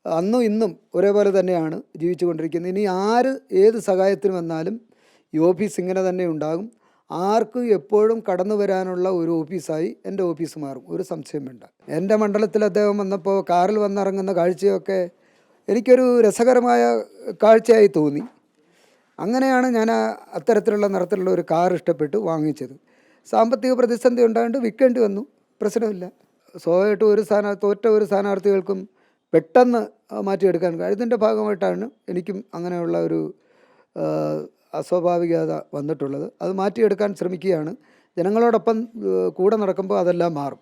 അന്നും ഇന്നും ഒരേപോലെ തന്നെയാണ് ജീവിച്ചു കൊണ്ടിരിക്കുന്നത്. ഇനി ആര് ഏത് സഹായത്തിന് വന്നാലും ഈ ഓഫീസ് ഇങ്ങനെ തന്നെ ഉണ്ടാകും. ആർക്കും എപ്പോഴും കടന്നു വരാനുള്ള ഒരു ഓഫീസായി എൻ്റെ ഓഫീസ് മാറും, ഒരു സംശയം വേണ്ട. എൻ്റെ മണ്ഡലത്തിൽ അദ്ദേഹം വന്നപ്പോൾ കാറിൽ വന്നിറങ്ങുന്ന കാഴ്ചയൊക്കെ എനിക്കൊരു രസകരമായ കാഴ്ചയായി തോന്നി. അങ്ങനെയാണ് ഞാൻ അത്തരത്തിലുള്ള നിറത്തിലുള്ള ഒരു കാർ ഇഷ്ടപ്പെട്ട് വാങ്ങിച്ചത്. സാമ്പത്തിക പ്രതിസന്ധി ഉണ്ടായതുകൊണ്ട് വിൽക്കേണ്ടി വന്നു, പ്രശ്നമില്ല. സ്വാഭാവികമായിട്ടും തോറ്റ ഒരു സ്ഥാനാർത്ഥികൾക്കും പെട്ടെന്ന് മാറ്റിയെടുക്കാൻ കഴിയും. ഇതിൻ്റെ ഭാഗമായിട്ടാണ് എനിക്കും അങ്ങനെയുള്ള ഒരു അസ്വാഭാവികത വന്നിട്ടുള്ളത്. അത് മാറ്റിയെടുക്കാൻ ശ്രമിക്കുകയാണ്. ജനങ്ങളോടൊപ്പം കൂടെ നടക്കുമ്പോൾ അതെല്ലാം മാറും.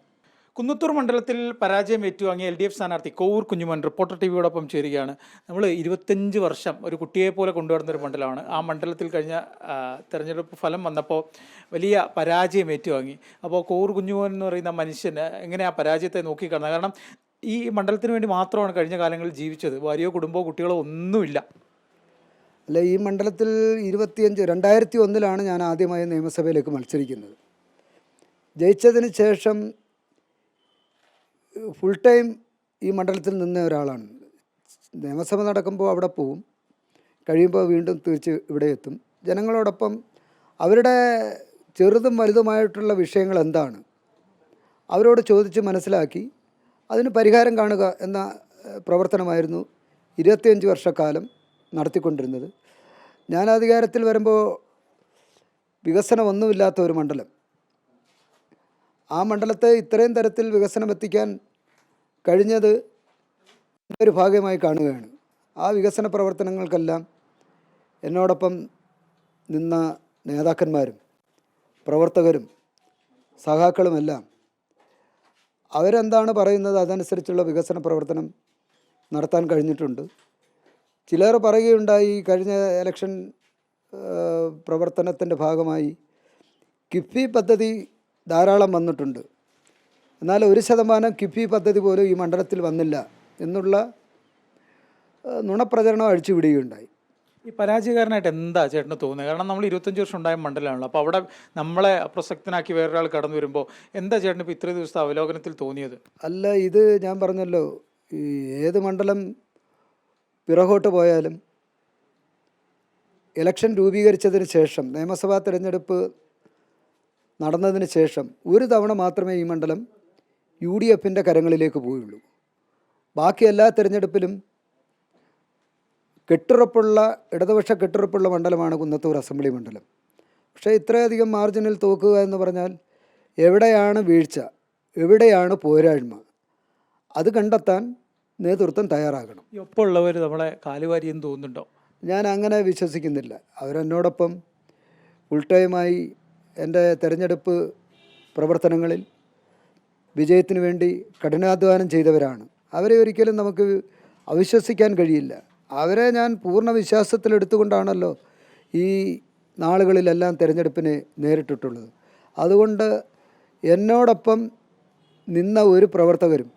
കുന്നത്തൂർ മണ്ഡലത്തിൽ പരാജയം ഏറ്റുവാങ്ങിയ LDF സ്ഥാനാർത്ഥി കോവൂർ കുഞ്ഞുമോൻ റിപ്പോർട്ടർ TVയോടൊപ്പം ചേരുകയാണ്. നമ്മൾ 25 വർഷം ഒരു കുട്ടിയെ പോലെ കൊണ്ടുവരുന്ന ഒരു മണ്ഡലമാണ്. ആ മണ്ഡലത്തിൽ കഴിഞ്ഞ തെരഞ്ഞെടുപ്പ് ഫലം വന്നപ്പോൾ വലിയ പരാജയം ഏറ്റുവാങ്ങി. അപ്പോൾ കോവൂർ കുഞ്ഞുമോൻ എന്ന് പറയുന്ന മനുഷ്യന് എങ്ങനെ ആ പരാജയത്തെ നോക്കിക്കാണുന്നത്? കാരണം ഈ മണ്ഡലത്തിന് വേണ്ടി മാത്രമാണ് കഴിഞ്ഞ കാലങ്ങളിൽ ജീവിച്ചത്. ഭാര്യയോ കുടുംബമോ കുട്ടികളോ ഒന്നുമില്ല. അല്ല, ഈ മണ്ഡലത്തിൽ 2001 ഞാൻ ആദ്യമായി നിയമസഭയിലേക്ക് മത്സരിക്കുന്നത്. ജയിച്ചതിന് ശേഷം ഫുൾ ടൈം ഈ മണ്ഡലത്തിൽ നിന്ന ഒരാളാണ്. നിയമസഭ നടക്കുമ്പോൾ അവിടെ പോവും, കഴിയുമ്പോൾ വീണ്ടും തിരിച്ച് ഇവിടെ എത്തും. ജനങ്ങളോടൊപ്പം അവരുടെ ചെറുതും വലുതുമായിട്ടുള്ള വിഷയങ്ങൾ എന്താണ് അവരോട് ചോദിച്ച് മനസ്സിലാക്കി അതിന് പരിഹാരം കാണുക എന്ന പ്രവർത്തനമായിരുന്നു 25 വർഷക്കാലം നടത്തിക്കൊണ്ടിരുന്നത്. ഞാൻ അധികാരത്തിൽ വരുമ്പോൾ വികസനമൊന്നുമില്ലാത്ത ഒരു മണ്ഡലം, ആ മണ്ഡലത്തെ ഇത്രയും തരത്തിൽ വികസനം എത്തിക്കാൻ കഴിഞ്ഞത് ഒരു ഭാഗ്യമായി കാണുകയാണ്. ആ വികസന പ്രവർത്തനങ്ങൾക്കെല്ലാം എന്നോടൊപ്പം നിന്ന നേതാക്കന്മാരും പ്രവർത്തകരും സഖാക്കളുമെല്ലാം അവരെന്താണ് പറയുന്നത് അതനുസരിച്ചുള്ള വികസന പ്രവർത്തനം നടത്താൻ കഴിഞ്ഞിട്ടുണ്ട്. ചിലർ പറയുകയുണ്ടായി, കഴിഞ്ഞ ഇലക്ഷൻ പ്രവർത്തനത്തിൻ്റെ ഭാഗമായി കിഫ്ബി പദ്ധതി ധാരാളം വന്നിട്ടുണ്ട്, എന്നാൽ 1% കിഫ്ബി പദ്ധതി പോലും ഈ മണ്ഡലത്തിൽ വന്നില്ല എന്നുള്ള നുണപ്രചരണം അഴിച്ചുവിടുകയുണ്ടായി. ഈ പരാജയക്കാരനായിട്ട് എന്താ ചേട്ടന് തോന്നുന്നത്? കാരണം നമ്മൾ 25 വർഷം ഉണ്ടായ മണ്ഡലമാണല്ലോ. അപ്പോൾ അവിടെ നമ്മളെ അപ്രസക്തനാക്കി വേറൊരാൾ കടന്നു വരുമ്പോൾ എന്താ ചേട്ടന് ഇപ്പോൾ ഇത്രയും ദിവസത്തെ അവലോകനത്തിൽ തോന്നിയത്? അല്ല, ഇത് ഞാൻ പറഞ്ഞല്ലോ, ഈ ഏത് മണ്ഡലം പിറകോട്ട് പോയാലും ഇലക്ഷൻ രൂപീകരിച്ചതിന് ശേഷം, നിയമസഭാ തിരഞ്ഞെടുപ്പ് നടന്നതിന് ശേഷം ഒരു തവണ മാത്രമേ ഈ മണ്ഡലം UDFൻ്റെ കരങ്ങളിലേക്ക് പോയുള്ളൂ. ബാക്കി എല്ലാ തിരഞ്ഞെടുപ്പിലും ഇടതുപക്ഷ കെട്ടുറപ്പുള്ള മണ്ഡലമാണ് കുന്നത്തൂർ അസംബ്ലി മണ്ഡലം. പക്ഷേ ഇത്രയധികം മാർജിനിൽ തോക്കുക എന്ന് പറഞ്ഞാൽ എവിടെയാണ് വീഴ്ച, എവിടെയാണ് പോരായ്മ, അത് കണ്ടെത്താൻ നേതൃത്വം തയ്യാറാകണം. ഒപ്പമുള്ളവർ നമ്മളെ കാലുവാരിയെന്ന് തോന്നുന്നുണ്ടോ? ഞാൻ അങ്ങനെ വിശ്വസിക്കുന്നില്ല. അവരെന്നോടൊപ്പം ഫുൾ ടൈമായി എൻ്റെ തെരഞ്ഞെടുപ്പ് പ്രവർത്തനങ്ങളിൽ വിജയത്തിന് വേണ്ടി കഠിനാധ്വാനം ചെയ്തവരാണ്. അവരെ ഒരിക്കലും നമുക്ക് അവിശ്വസിക്കാൻ കഴിയില്ല. അവരെ ഞാൻ പൂർണ്ണ വിശ്വാസത്തിലെടുത്തുകൊണ്ടാണല്ലോ ഈ നാളുകളിലെല്ലാം തിരഞ്ഞെടുപ്പിനെ നേരിട്ടിട്ടുള്ളത്. അതുകൊണ്ട് എന്നോടൊപ്പം നിന്ന ഒരു പ്രവർത്തകരും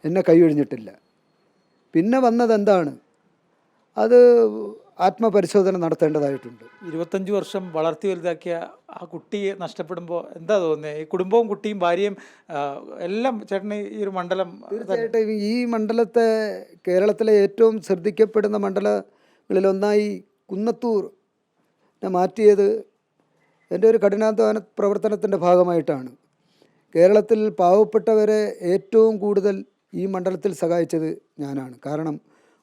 എന്നെ കൈയൊഴിഞ്ഞിട്ടില്ല. പിന്നെ വന്നതെന്താണ്, അത് ആത്മപരിശോധന നടത്തേണ്ടതായിട്ടുണ്ട്. 25 വർഷം വളർത്തി വലുതാക്കിയ ആ കുട്ടിയെ നഷ്ടപ്പെടുമ്പോൾ എന്താ തോന്നുന്നത്? ഈ കുടുംബവും കുട്ടിയും ഭാര്യയും എല്ലാം ചേട്ടന് ഈ ഒരു മണ്ഡലം തീർച്ചയായിട്ടും ഈ മണ്ഡലത്തെ കേരളത്തിലെ ഏറ്റവും ശ്രദ്ധിക്കപ്പെടുന്ന മണ്ഡലങ്ങളിലൊന്നായി കുന്നത്തൂർ മാറ്റിയത് എൻ്റെ ഒരു കഠിനാധ്വാന പ്രവർത്തനത്തിൻ്റെ ഭാഗമായിട്ടാണ്. കേരളത്തിൽ പാവപ്പെട്ടവരെ ഏറ്റവും കൂടുതൽ ഈ മണ്ഡലത്തിൽ സഹായിച്ചത് ഞാനാണ്. കാരണം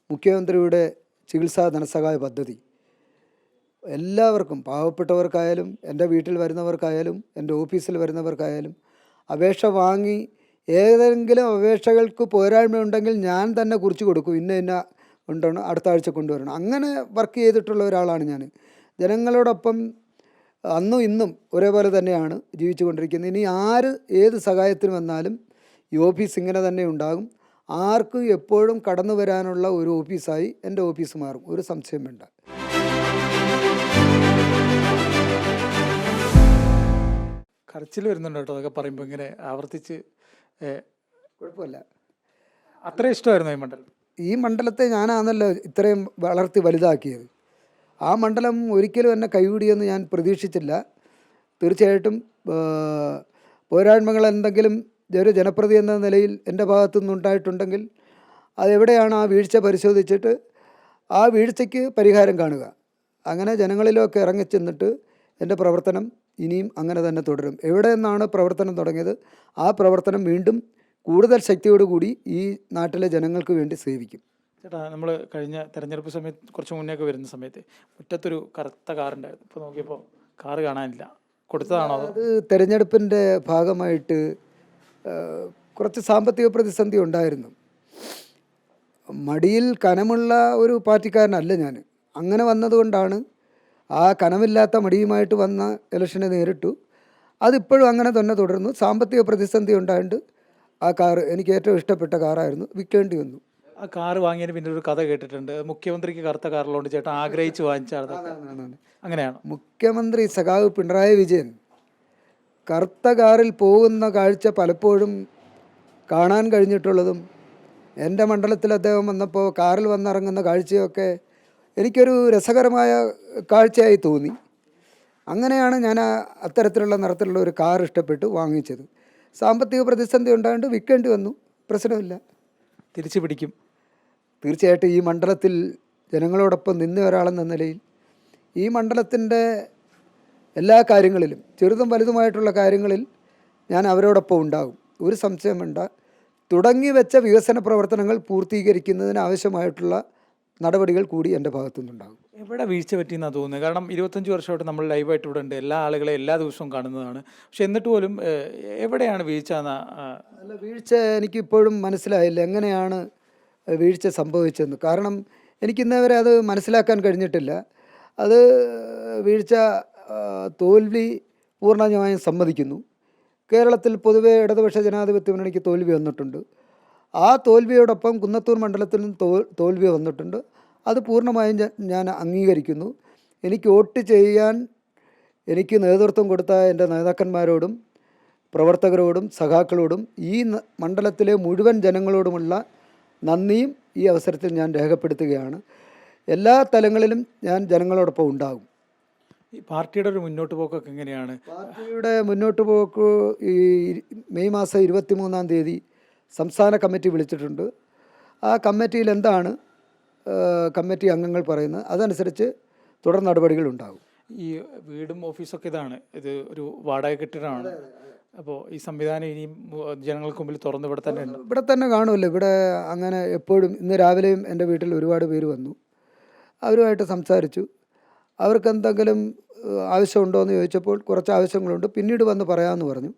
മുഖ്യമന്ത്രിയുടെ ചികിത്സാ ധനസഹായ പദ്ധതി എല്ലാവർക്കും, പാവപ്പെട്ടവർക്കായാലും എൻ്റെ വീട്ടിൽ വരുന്നവർക്കായാലും എൻ്റെ ഓഫീസിൽ വരുന്നവർക്കായാലും അപേക്ഷ വാങ്ങി ഏതെങ്കിലും അപേക്ഷകൾക്ക് പോരായ്മയുണ്ടെങ്കിൽ ഞാൻ തന്നെ കുറിച്ച് കൊടുക്കും, ഇന്ന ഉണ്ടെന്ന് അടുത്ത ആഴ്ച കൊണ്ടുവരണം. അങ്ങനെ വർക്ക് ചെയ്തിട്ടുള്ള ഒരാളാണ് ഞാൻ. ജനങ്ങളോടൊപ്പം അന്നും ഇന്നും ഒരേപോലെ തന്നെയാണ് ജീവിച്ചു കൊണ്ടിരിക്കുന്നത്. ഇനി ആര് ഏത് സഹായത്തിന് വന്നാലും ഈ ഓഫീസ് ഇങ്ങനെ തന്നെ ഉണ്ടാകും. ആർക്കും എപ്പോഴും കടന്നു വരാനുള്ള ഒരു ഓഫീസായി എൻ്റെ ഓഫീസ് മാറും, ഒരു സംശയം വേണ്ട. കരച്ചിൽ വരുന്നുണ്ട് കേട്ടോ അതൊക്കെ പറയുമ്പോൾ, ഇങ്ങനെ ആവർത്തിച്ച്. കുഴപ്പമില്ല. അത്ര ഇഷ്ടമായിരുന്നു ഈ മണ്ഡലം. ഈ മണ്ഡലത്തെ ഞാനാണല്ലോ ഇത്രയും വളർത്തി വലുതാക്കിയത്. ആ മണ്ഡലം ഒരിക്കലും എന്നെ കൈവിടിയെന്ന് ഞാൻ പ്രതീക്ഷിച്ചില്ല. തീർച്ചയായിട്ടും പോരായ്മകൾ എന്തെങ്കിലും ഒരു ജനപ്രതി എന്ന നിലയിൽ എൻ്റെ ഭാഗത്തു നിന്നുണ്ടായിട്ടുണ്ടെങ്കിൽ അതെവിടെയാണ് ആ വീഴ്ച പരിശോധിച്ചിട്ട് ആ വീഴ്ചയ്ക്ക് പരിഹാരം കാണുക. അങ്ങനെ ജനങ്ങളിലൊക്കെ ഇറങ്ങിച്ചെന്നിട്ട് എൻ്റെ പ്രവർത്തനം ഇനിയും അങ്ങനെ തന്നെ തുടരും. എവിടെ നിന്നാണ് പ്രവർത്തനം തുടങ്ങിയത് ആ പ്രവർത്തനം വീണ്ടും കൂടുതൽ ശക്തിയോടുകൂടി ഈ നാട്ടിലെ ജനങ്ങൾക്ക് വേണ്ടി സേവിക്കും. ചേട്ടാ, നമ്മൾ കഴിഞ്ഞ തെരഞ്ഞെടുപ്പ് സമയത്ത് കുറച്ച് മുന്നേയൊക്കെ വരുന്ന സമയത്ത് മുറ്റത്തൊരു കറുത്ത കാറുണ്ടായിരുന്നു. ഇപ്പോൾ നോക്കിയപ്പോൾ കാറ് കാണാനില്ല. കൊടുത്തതാണോ അതോ? അത് തെരഞ്ഞെടുപ്പിൻ്റെ ഭാഗമായിട്ട് കുറച്ച് സാമ്പത്തിക പ്രതിസന്ധി ഉണ്ടായിരുന്നു. മടിയിൽ കനമുള്ള ഒരു പാർട്ടിക്കാരനല്ല ഞാൻ. അങ്ങനെ വന്നതുകൊണ്ടാണ് ആ കനമില്ലാത്ത മടിയുമായിട്ട് വന്ന ഇലക്ഷനെ നേരിട്ടു. അതിപ്പോഴും അങ്ങനെ തന്നെ തുടർന്നു. സാമ്പത്തിക പ്രതിസന്ധി ഉണ്ടായിട്ട് ആ കാറ് എനിക്ക് ഏറ്റവും ഇഷ്ടപ്പെട്ട കാറായിരുന്നു, വിൽക്കേണ്ടി വന്നു. ആ കാറ് വാങ്ങിയതിന് പിന്നെ ഒരു കഥ കേട്ടിട്ടുണ്ട്. മുഖ്യമന്ത്രിക്ക് കറുത്ത കാറിലുണ്ട് ചേട്ടാ ആഗ്രഹിച്ച് വാങ്ങിച്ചാണ്. അങ്ങനെയാണ്. മുഖ്യമന്ത്രി സഖാവ് പിണറായി വിജയൻ കറുത്ത കാറിൽ പോകുന്ന കാഴ്ച പലപ്പോഴും കാണാൻ കഴിഞ്ഞിട്ടുള്ളതും എൻ്റെ മണ്ഡലത്തിൽ അദ്ദേഹം വന്നപ്പോൾ കാറിൽ വന്നിറങ്ങുന്ന കാഴ്ചയൊക്കെ എനിക്കൊരു രസകരമായ കാഴ്ചയായി തോന്നി. അങ്ങനെയാണ് ഞാൻ അത്തരത്തിലുള്ള നിറത്തിലുള്ള ഒരു കാർ ഇഷ്ടപ്പെട്ട് വാങ്ങിച്ചത്. സാമ്പത്തിക പ്രതിസന്ധി ഉണ്ടായിട്ട് വിൽക്കേണ്ടി വന്നു. പ്രശ്നമില്ല, തിരിച്ചു പിടിക്കും. തീർച്ചയായിട്ടും ഈ മണ്ഡലത്തിൽ ജനങ്ങളോടൊപ്പം നിന്ന ഒരാളെന്ന നിലയിൽ ഈ മണ്ഡലത്തിൻ്റെ എല്ലാ കാര്യങ്ങളിലും ചെറുതും വലുതുമായിട്ടുള്ള കാര്യങ്ങളിൽ ഞാൻ അവരോടൊപ്പം ഉണ്ടാകും. ഒരു സംശയം വേണ്ട. തുടങ്ങി വെച്ച വികസന പ്രവർത്തനങ്ങൾ പൂർത്തീകരിക്കുന്നതിന് ആവശ്യമായിട്ടുള്ള നടപടികൾ കൂടി എൻ്റെ ഭാഗത്തുനിന്നുണ്ടാകും. എവിടെ വീഴ്ച പറ്റിയെന്നാണ് തോന്നുന്നത്? കാരണം 25 വർഷമായിട്ട് നമ്മൾ ലൈവായിട്ട് ഇവിടെ ഉണ്ട്, എല്ലാ ആളുകളെ എല്ലാ ദിവസവും കാണുന്നതാണ്. പക്ഷെ എന്നിട്ട് പോലും എവിടെയാണ് വീഴ്ച അല്ല, വീഴ്ച എനിക്കിപ്പോഴും മനസ്സിലായില്ല എങ്ങനെയാണ് വീഴ്ച സംഭവിച്ചതെന്ന്. കാരണം എനിക്കിന്നേ വരെ അത് മനസ്സിലാക്കാൻ കഴിഞ്ഞിട്ടില്ല. അത് വീഴ്ച തോൽവി പൂർണ്ണമായും സമ്മതിക്കുന്നു. കേരളത്തിൽ പൊതുവെ ഇടതുപക്ഷ ജനാധിപത്യ മുന്നണിക്ക് തോൽവി വന്നിട്ടുണ്ട്. ആ തോൽവിയോടൊപ്പം കുന്നത്തൂർ മണ്ഡലത്തിലും തോൽവി വന്നിട്ടുണ്ട്. അത് പൂർണ്ണമായും ഞാൻ അംഗീകരിക്കുന്നു. എനിക്ക് വോട്ട് ചെയ്യാൻ എനിക്ക് നേതൃത്വം കൊടുത്ത എൻ്റെ നേതാക്കന്മാരോടും പ്രവർത്തകരോടും സഖാക്കളോടും ഈ മണ്ഡലത്തിലെ മുഴുവൻ ജനങ്ങളോടുമുള്ള നന്ദിയും ഈ അവസരത്തിൽ ഞാൻ രേഖപ്പെടുത്തുകയാണ്. എല്ലാ തലങ്ങളിലും ഞാൻ ജനങ്ങളോടൊപ്പം ഉണ്ടാകും. ഈ പാർട്ടിയുടെ ഒരു മുന്നോട്ട് പോക്കൊക്കെ എങ്ങനെയാണ്? പാർട്ടിയുടെ മുന്നോട്ട് പോക്ക് ഈ മെയ് മാസം 23-ാം തീയതി സംസ്ഥാന കമ്മിറ്റി വിളിച്ചിട്ടുണ്ട്. ആ കമ്മിറ്റിയിൽ എന്താണ് കമ്മിറ്റി അംഗങ്ങൾ പറയുന്നത് അതനുസരിച്ച് തുടർ നടപടികൾ ഉണ്ടാകും. ഈ വീടും ഓഫീസൊക്കെ ഇത് ഒരു വാടക കെട്ടിടമാണ്. അപ്പോൾ ഈ സംവിധാനം ഇനിയും ജനങ്ങൾക്ക് മുമ്പിൽ തുറന്ന് ഇവിടെ തന്നെ കാണുമല്ലോ. ഇവിടെ അങ്ങനെ എപ്പോഴും ഇന്ന് രാവിലെയും എൻ്റെ വീട്ടിൽ ഒരുപാട് പേര് വന്നു. അവരുമായിട്ട് സംസാരിച്ചു. അവർക്ക് എന്തെങ്കിലും ആവശ്യമുണ്ടോ എന്ന് ചോദിച്ചപ്പോൾ കുറച്ച് ആവശ്യങ്ങളുണ്ട്, പിന്നീട് വന്ന് പറയാമെന്ന് പറഞ്ഞു.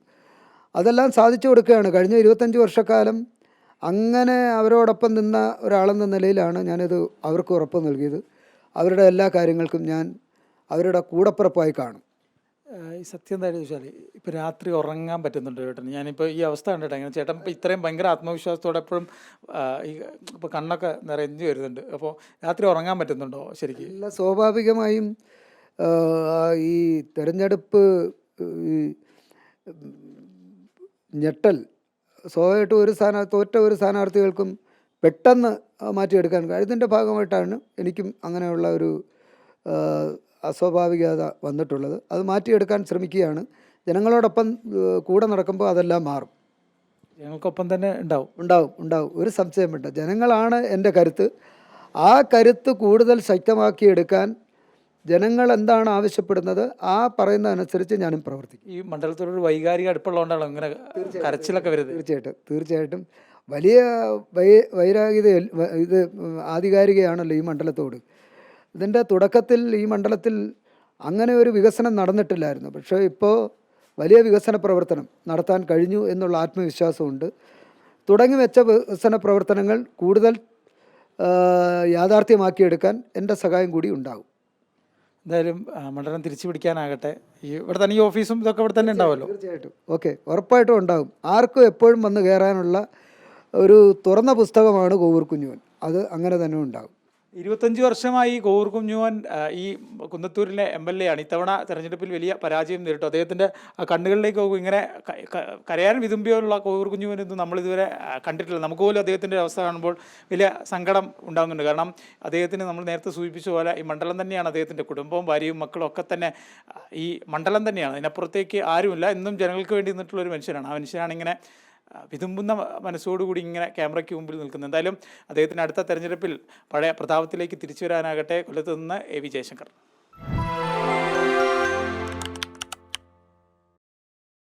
അതെല്ലാം സാധിച്ചു കൊടുക്കുകയാണ്. കഴിഞ്ഞ 25 വർഷക്കാലം അങ്ങനെ അവരോടൊപ്പം നിന്ന ഒരാളെന്ന നിലയിലാണ് ഞാനിത് അവർക്ക് ഉറപ്പ് നൽകിയത്. അവരുടെ എല്ലാ കാര്യങ്ങൾക്കും ഞാൻ അവരുടെ കൂടപ്പിറപ്പായി കാണും. ഈ സത്യം എന്താണെന്ന് ചോദിച്ചാൽ ഇപ്പോൾ രാത്രി ഉറങ്ങാൻ പറ്റുന്നുണ്ടോ ചേട്ടൻ? ഞാനിപ്പോൾ ഈ അവസ്ഥ കണ്ടിട്ട് അങ്ങനെ ചേട്ടൻ ഇപ്പോൾ ഇത്രയും ഭയങ്കര ആത്മവിശ്വാസത്തോടെ എപ്പോഴും ഈ ഇപ്പോൾ കണ്ണൊക്കെ നിറഞ്ഞു വരുന്നുണ്ട്. അപ്പോൾ രാത്രി ഉറങ്ങാൻ പറ്റുന്നുണ്ടോ ശരിക്കും? എല്ലാ സ്വാഭാവികമായും ഈ തെരഞ്ഞെടുപ്പ് ഈ ഞെട്ടൽ സ്വാഭാവികമായിട്ടും തോറ്റ ഒരു സ്ഥാനാർത്ഥികൾക്കും പെട്ടെന്ന് മാറ്റിയെടുക്കാൻ കഴിയും. ഇതിൻ്റെ ഭാഗമായിട്ടാണ് എനിക്കും അങ്ങനെയുള്ള ഒരു അസ്വാഭാവികത വന്നിട്ടുള്ളത്. അത് മാറ്റിയെടുക്കാൻ ശ്രമിക്കുകയാണ്. ജനങ്ങളോടൊപ്പം കൂടെ നടക്കുമ്പോൾ അതെല്ലാം മാറും. ഞങ്ങൾക്കൊപ്പം തന്നെ ഉണ്ടാവും. ഒരു സംശയം വേണ്ട. ജനങ്ങളാണ് എൻ്റെ കരുത്ത്. ആ കരുത്ത് കൂടുതൽ ശക്തമാക്കിയെടുക്കാൻ ജനങ്ങൾ എന്താണ് ആവശ്യപ്പെടുന്നത് ആ പറയുന്നതനുസരിച്ച് ഞാനും പ്രവർത്തിക്കും. ഈ മണ്ഡലത്തോടൊരു വൈകാരിക അടുപ്പുള്ളതുകൊണ്ടാണ് ഇങ്ങനെ കരച്ചിലൊക്കെ വരുന്നത്. തീർച്ചയായിട്ടും വലിയ വൈരാഗ്യത ഇത് ആധികാരികയാണല്ലോ ഈ മണ്ഡലത്തോട്. ഇതിൻ്റെ തുടക്കത്തിൽ ഈ മണ്ഡലത്തിൽ അങ്ങനെ ഒരു വികസനം നടന്നിട്ടില്ലായിരുന്നു. പക്ഷേ ഇപ്പോൾ വലിയ വികസന പ്രവർത്തനം നടത്താൻ കഴിഞ്ഞു എന്നുള്ള ആത്മവിശ്വാസമുണ്ട്. തുടങ്ങി വെച്ച വികസന പ്രവർത്തനങ്ങൾ കൂടുതൽ യാഥാർത്ഥ്യമാക്കിയെടുക്കാൻ എൻ്റെ സഹായം കൂടി ഉണ്ടാകും. എന്തായാലും മണ്ഡലം തിരിച്ചു പിടിക്കാനാകട്ടെ. ഇവിടെ തന്നെ ഈ ഓഫീസും ഇതൊക്കെ ഇവിടെ തന്നെ ഉണ്ടാവുമല്ലോ? തീർച്ചയായിട്ടും. ഓക്കെ, ഉറപ്പായിട്ടും ഉണ്ടാകും. ആർക്കും എപ്പോഴും വന്ന് കയറാനുള്ള ഒരു തുറന്ന പുസ്തകമാണ് കോവൂർ കുഞ്ഞുമോൻ. അത് അങ്ങനെ തന്നെ ഉണ്ടാകും. 25 വർഷമായി കോവൂർ കുഞ്ഞുമോൻ ഈ കുന്നത്തൂരിലെ MLA ആണ്. ഇത്തവണ തെരഞ്ഞെടുപ്പിൽ വലിയ പരാജയം നേരിട്ടു. അദ്ദേഹത്തിൻ്റെ കണ്ണുകളിലേക്ക് പോകും. ഇങ്ങനെ കരയാൻ വിതുമ്പിയുള്ള കോവൂർ കുഞ്ഞുമോനൊന്നും നമ്മളിതുവരെ കണ്ടിട്ടില്ല. നമുക്ക് പോലും അദ്ദേഹത്തിൻ്റെ അവസ്ഥ കാണുമ്പോൾ വലിയ സങ്കടം ഉണ്ടാകുന്നുണ്ട്. കാരണം അദ്ദേഹത്തിന് നമ്മൾ നേരത്തെ സൂചിപ്പിച്ച പോലെ ഈ മണ്ഡലം തന്നെയാണ് അദ്ദേഹത്തിൻ്റെ കുടുംബവും ഭാര്യയും മക്കളും ഒക്കെ തന്നെ ഈ മണ്ഡലം തന്നെയാണ്. അതിനപ്പുറത്തേക്ക് ആരുമില്ല. എന്നും ജനങ്ങൾക്ക് വേണ്ടി നിന്നിട്ടുള്ളൊരു മനുഷ്യനാണ്. ആ മനുഷ്യനാണ് ഇങ്ങനെ വിതുമ്പുന്ന മനസ്സോടുകൂടി ഇങ്ങനെ ക്യാമറയ്ക്ക് മുമ്പിൽ നിൽക്കുന്നത്. എന്തായാലും അദ്ദേഹത്തിന് അടുത്ത തെരഞ്ഞെടുപ്പിൽ പഴയ പ്രതാപത്തിലേക്ക് തിരിച്ചു വരാനാകട്ടെ. കൊല്ലത്ത് നിന്ന് എ വി ജയശങ്കർ.